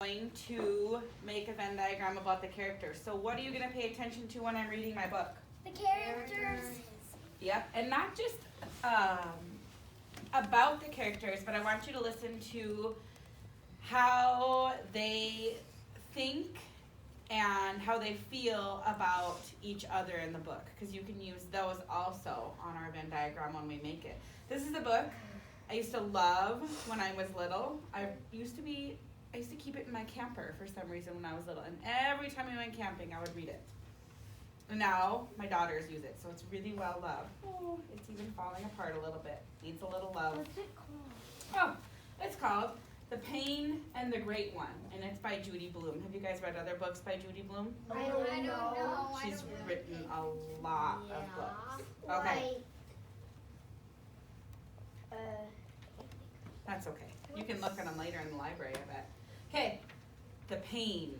going to make a Venn diagram about the characters. So what are you going to pay attention to when I'm reading my book? The characters. Yep, and not just about the characters, but I want you to listen to how they think and how they feel about each other in the book, because you can use those also on our Venn diagram when we make it. This is a book I used to love when I was little. I used to keep it in my camper for some reason when I was little, and every time we went camping, I would read it. And now my daughters use it, so it's really well loved. Oh, it's even falling apart a little bit. Needs a little love. What's it called? Oh, it's called The Pain and the Great One, and it's by Judy Blume. Have you guys read other books by Judy Blume? I don't know. She's written a lot of books. Okay, that's okay. You can look at them later in the library, I bet. Okay, The Pain.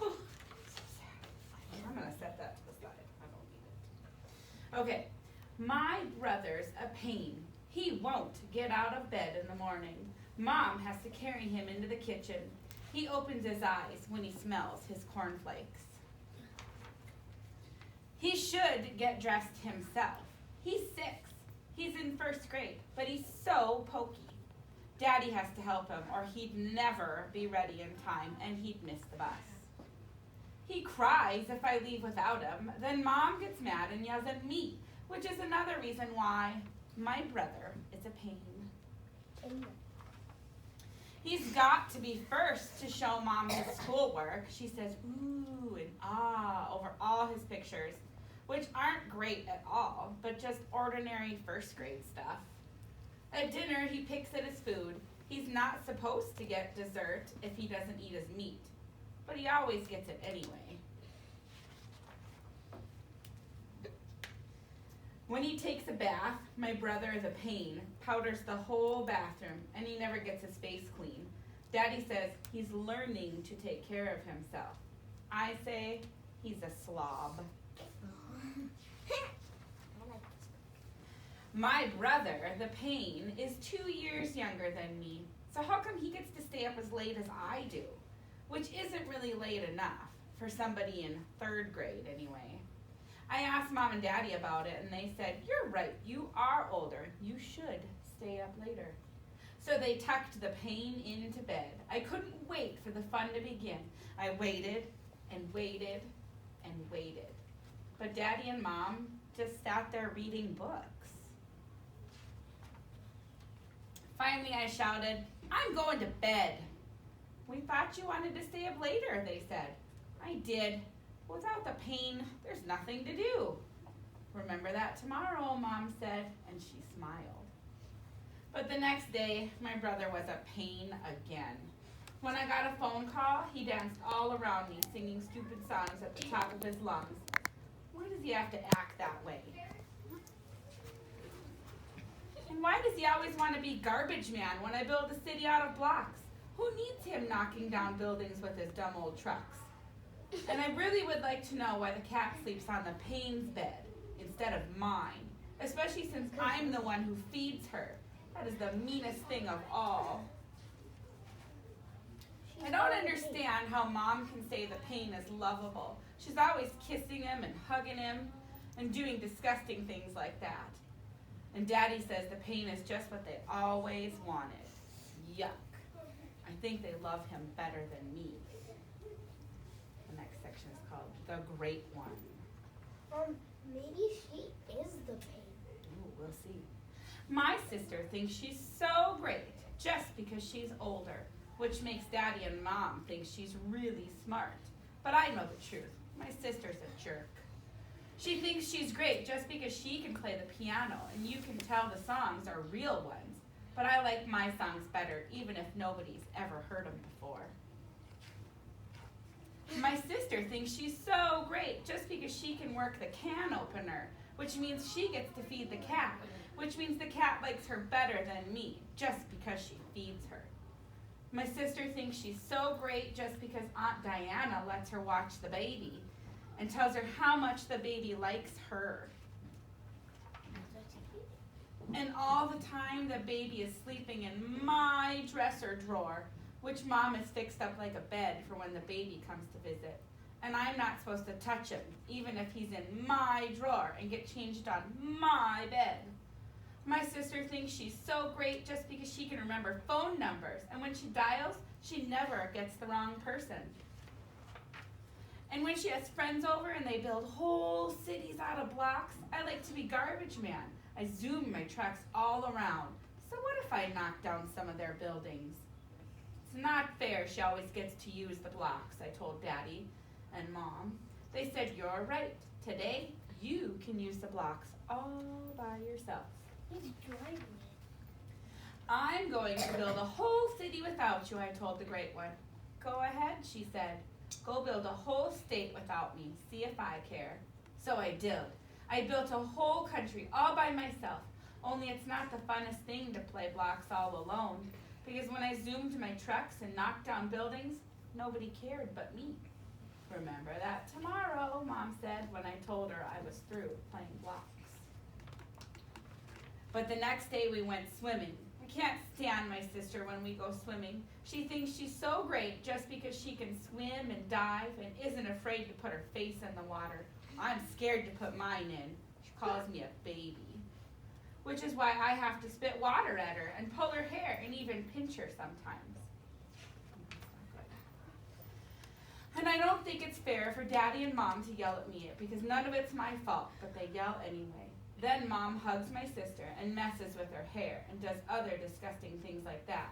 Oh, so sad. I'm going to set that to the side. I don't need it. Okay, my brother's a pain. He won't get out of bed in the morning. Mom has to carry him into the kitchen. He opens his eyes when he smells his cornflakes. He should get dressed himself. He's 6. He's in 1st grade, but he's so pokey. Daddy has to help him or he'd never be ready in time and he'd miss the bus. He cries if I leave without him. Then Mom gets mad and yells at me, which is another reason why my brother is a pain. He's got to be first to show Mom his schoolwork. She says ooh and ah over all his pictures, which aren't great at all, but just ordinary 1st grade stuff. At dinner, he picks at his food. He's not supposed to get dessert if he doesn't eat his meat, but he always gets it anyway. When he takes a bath, my brother is a pain, powders the whole bathroom, and he never gets his face clean. Daddy says he's learning to take care of himself. I say he's a slob. My brother, the pain, is 2 years younger than me, so how come he gets to stay up as late as I do? Which isn't really late enough, for somebody in 3rd grade anyway. I asked Mom and Daddy about it, and they said, you're right, you are older. You should stay up later. So they tucked the pain into bed. I couldn't wait for the fun to begin. I waited and waited and waited. But Daddy and Mom just sat there reading books. Finally, I shouted, I'm going to bed. We thought you wanted to stay up later, they said. I did. Without the pain, there's nothing to do. Remember that tomorrow, Mom said, and she smiled. But the next day, my brother was a pain again. When I got a phone call, he danced all around me, singing stupid songs at the top of his lungs. Why does he have to act that way? And why does he always want to be garbage man when I build a city out of blocks? Who needs him knocking down buildings with his dumb old trucks? And I really would like to know why the cat sleeps on the pain's bed instead of mine, especially since I'm the one who feeds her. That is the meanest thing of all. I don't understand how Mom can say the pain is lovable. She's always kissing him and hugging him and doing disgusting things like that. And Daddy says the pain is just what they always wanted. Yuck. I think they love him better than me. The next section is called The Great One. Maybe she is the pain. Ooh, we'll see. My sister thinks she's so great just because she's older, which makes Daddy and Mom think she's really smart. But I know the truth. My sister's a jerk. She thinks she's great just because she can play the piano and you can tell the songs are real ones. But I like my songs better even if nobody's ever heard them before. My sister thinks she's so great just because she can work the can opener, which means she gets to feed the cat, which means the cat likes her better than me just because she feeds her. My sister thinks she's so great just because Aunt Diana lets her watch the baby and tells her how much the baby likes her. And all the time the baby is sleeping in my dresser drawer, which Mom has fixed up like a bed for when the baby comes to visit. And I'm not supposed to touch him, even if he's in my drawer and get changed on my bed. My sister thinks she's so great just because she can remember phone numbers, and when she dials, she never gets the wrong person. And when she has friends over and they build whole cities out of blocks, I like to be garbage man. I zoom my trucks all around. So what if I knock down some of their buildings? It's not fair she always gets to use the blocks, I told Daddy and Mom. They said, you're right. Today, you can use the blocks all by yourself. He's driving it. I'm going to build a whole city without you, I told the great one. Go ahead, she said. Go build a whole state without me. See if I care. So I did. I built a whole country all by myself. Only it's not the funnest thing to play blocks all alone. Because when I zoomed my trucks and knocked down buildings, nobody cared but me. Remember that tomorrow, Mom said when I told her I was through playing blocks. But the next day we went swimming. I can't stand my sister when we go swimming. She thinks she's so great just because she can swim and dive and isn't afraid to put her face in the water. I'm scared to put mine in. She calls me a baby. Which is why I have to spit water at her and pull her hair and even pinch her sometimes. And I don't think it's fair for Daddy and Mom to yell at me because none of it's my fault, but they yell anyway. Then Mom hugs my sister and messes with her hair and does other disgusting things like that.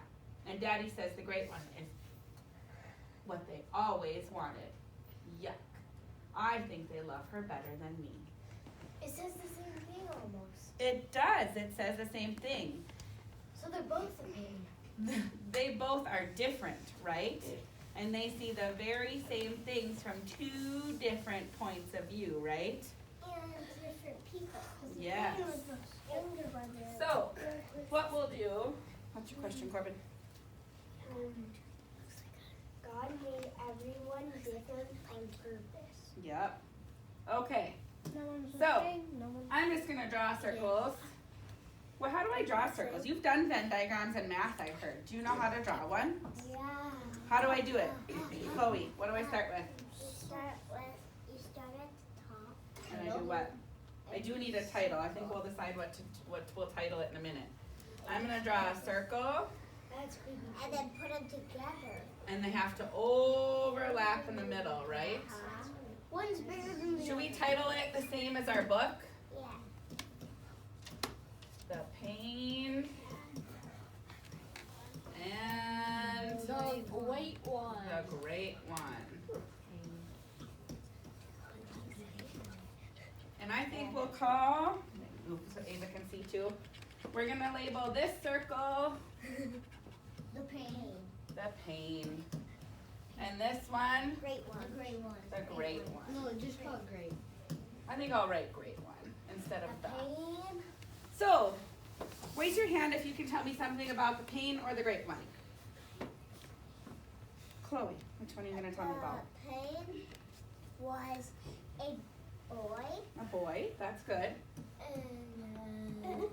And Daddy says the great one is what they always wanted. Yuck. I think they love her better than me. It says the same thing almost. It does. It says the same thing. So they're both the pain. They both are different, right? And they see the very same things from two different points of view, right? And different people. 'Cause the Yes. pain was the younger brother. So, what we'll do, what's your question, Corbin? God made everyone different on purpose. Yep. Okay, No one's So, okay, no one's I'm just gonna draw circles. Well, how do I draw circles? You've done Venn diagrams in math, I heard. Do you know how to draw one? Yeah. How do I do it? Chloe, what do I start with? You start at the top. And I do what? I do need a title. I think we'll decide what we'll title it in a minute. I'm gonna draw a circle, That's big. And then put them together. and they have to overlap in the middle, right? One's bigger than the Should we other. title it the same as our book? Yeah. The Pain and The Great One. the Great One. And I think we'll call, so Ava can see too. We're gonna label this circle The pain. the Pain. And this one, Great one. The great one. the Great One. No, just call it Great. I think I'll write Great One instead of The the. pain. So, raise your hand if you can tell me something about the Pain or the Great One. Chloe, which one are you gonna tell me about? The pain was a boy. A boy, that's good. And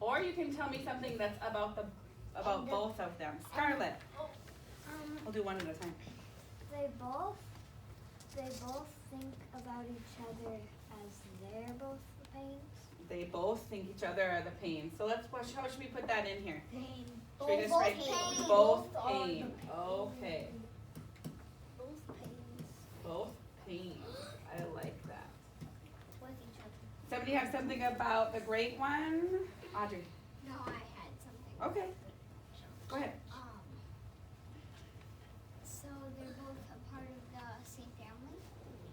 Or you can tell me something that's about both of them. Scarlett, we'll do one at a time. they both think about each other as they're both the pains. They both think each other are the pain. So how should we put that in here? Pain. Should we just Both write pain. both Both are the pain? pain. Okay, Both pains both pain. I like that. with each other. Somebody have something about the Great One? Audrey. No, I had something. Okay, go ahead. So they're both a part of the same family?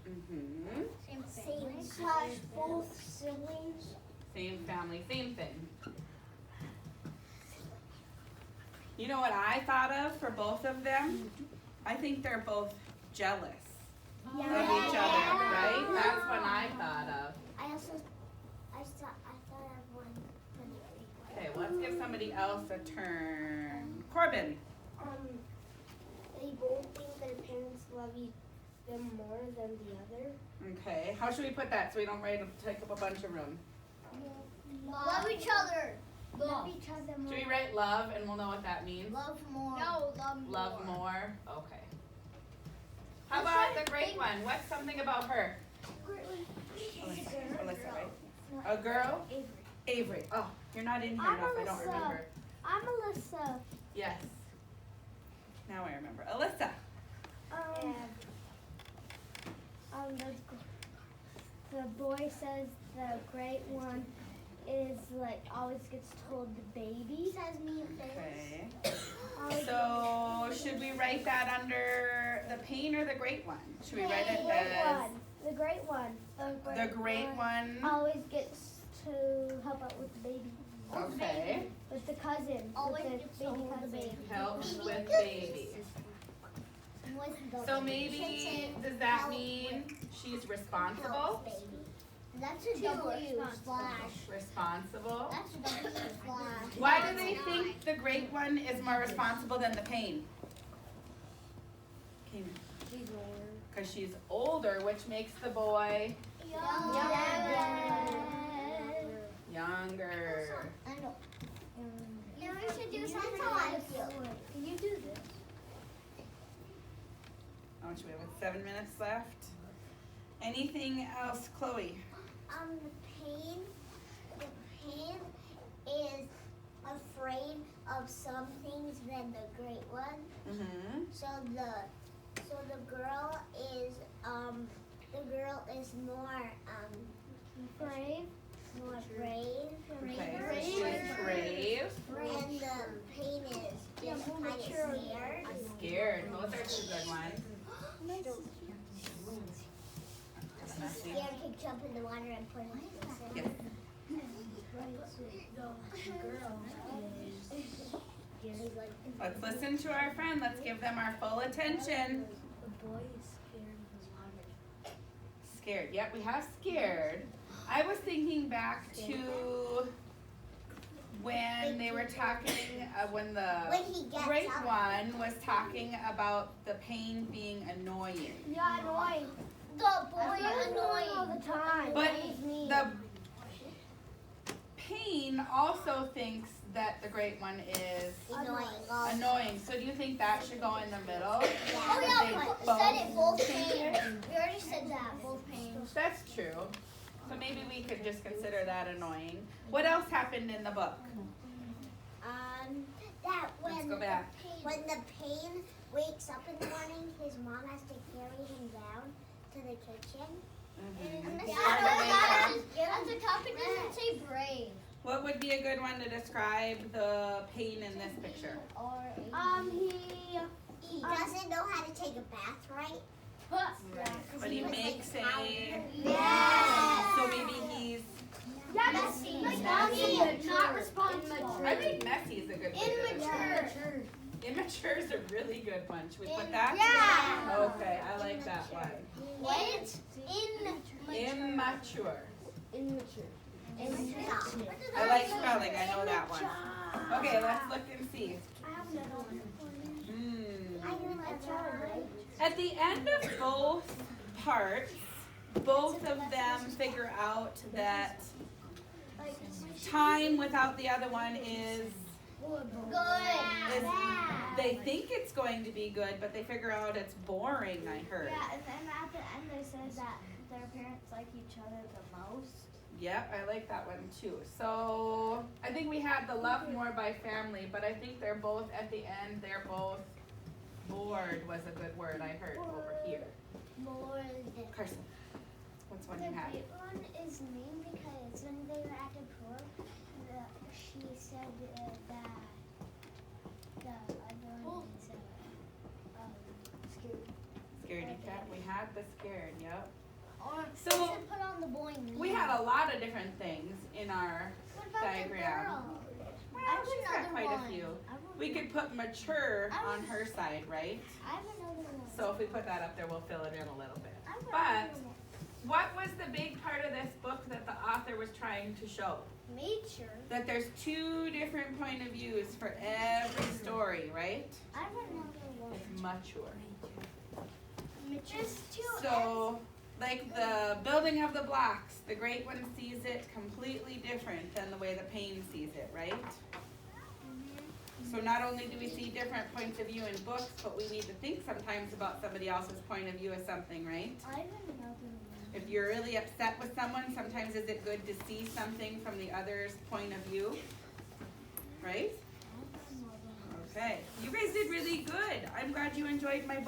Mm-hmm. Same both siblings? Same family, same thing. You know what I thought of for both of them? I think they're both jealous of each other, right? That's what I thought of. I thought of one for the Great One. Okay, let's give somebody else a turn. Corbin. They both think their parents love them more than the other. Okay, how should we put that so we don't take up a bunch of room? Love each other. love each other more. Should we write love and we'll know what that means? Love more. No, love more. Love more? Okay. How about the great one? What's something about her? Alyssa, right? A girl? Avery. Avery. Oh, you're not in here I'm enough. I don't Alyssa. remember. I'm Alyssa. Yes. Now I remember. Alyssa. The boy says the great one is like always gets told the baby. Says me Okay. Always So should we write that under the pain or the great one? Should we write it the great as one. The great one. the great one? Always gets to help out with the baby. Okay. With the cousin. Always with gets the to baby hold the cousin. baby. Helps with baby. So maybe, does that mean she's responsible? That's a W slash. Responsible. That's a W slash. Why do they think the great one is more responsible than the pain? Because she's older, which makes the boy younger. I know. Now we should do something like Can you do this? How much we have? 7 minutes left. Anything else, Chloe? The pain is afraid of some things than the great one. Mm-hmm. So the girl is more brave. More brave. Okay, so she's brave. And the pain is just kind of scared. Scared. Those are two good ones. Messy. Scared to jump in the water and put it in. Yes. Let's listen to our friend. Let's give them our full attention. The boy is scared of the water. Scared. Yep, we have scared. I was thinking back to when they were talking, when the When he gets great up. one was talking about the pain being annoying. Yeah, annoying. The boy annoying all the time. But the pain also thinks that the great one is annoying. So do you think that should go in the middle? Oh They yeah, we both said it both think pains. it? We already said that, both pains. That's true. So maybe we could just consider that annoying. What else happened in the book? That Let's go back. when the pain wakes up in the morning, his mom has to carry him down to the kitchen. Mhm. That's a topic doesn't say brave. What would be a good one to describe the pain in this picture? He doesn't know how to take a bath right. But he makes a. Yes. So maybe he's. Messy. Not responsible. I think messy is a good way to describe it. Immature is a really good one. Should we put that? Yeah. Okay, I like that one. Wait. Immature. Immature. I like spelling. I know that one. Okay, let's look and see. At the end of both parts, both of them figure out that time without the other one is they think it's going to be good, but they figure out it's boring, I heard. Yeah, and then at the end they said that their parents like each other the most. Yep, I like that one too. So I think we had the love more by family, but I think they're both at the end, they're both bored was a good word I heard over here. Carson, what's one you had? The great one is named because when they were at the pool, she said that the other one is scared. Scaredy cat. We had the scared, yep. So So put on the boy name. we had a lot of different things in our What about diagram. the girl? Well, I have she's got another quite one. a few. I want We could put mature I on her side, right? I have another one. So if we put that up there, we'll fill it in a little bit. I have But another one. what was the big part of this book that the author was trying to show? Nature. That there's two different point of views for every story, right? I have another one. It's mature. There's two. So like the building of the blocks, the great one sees it completely different than the way the pain sees it, right? So not only do we see different points of view in books, but we need to think sometimes about somebody else's point of view of something, right? I have another one. If you're really upset with someone, sometimes is it good to see something from the other's point of view? Right? Okay. You guys did really good. I'm glad you enjoyed my book.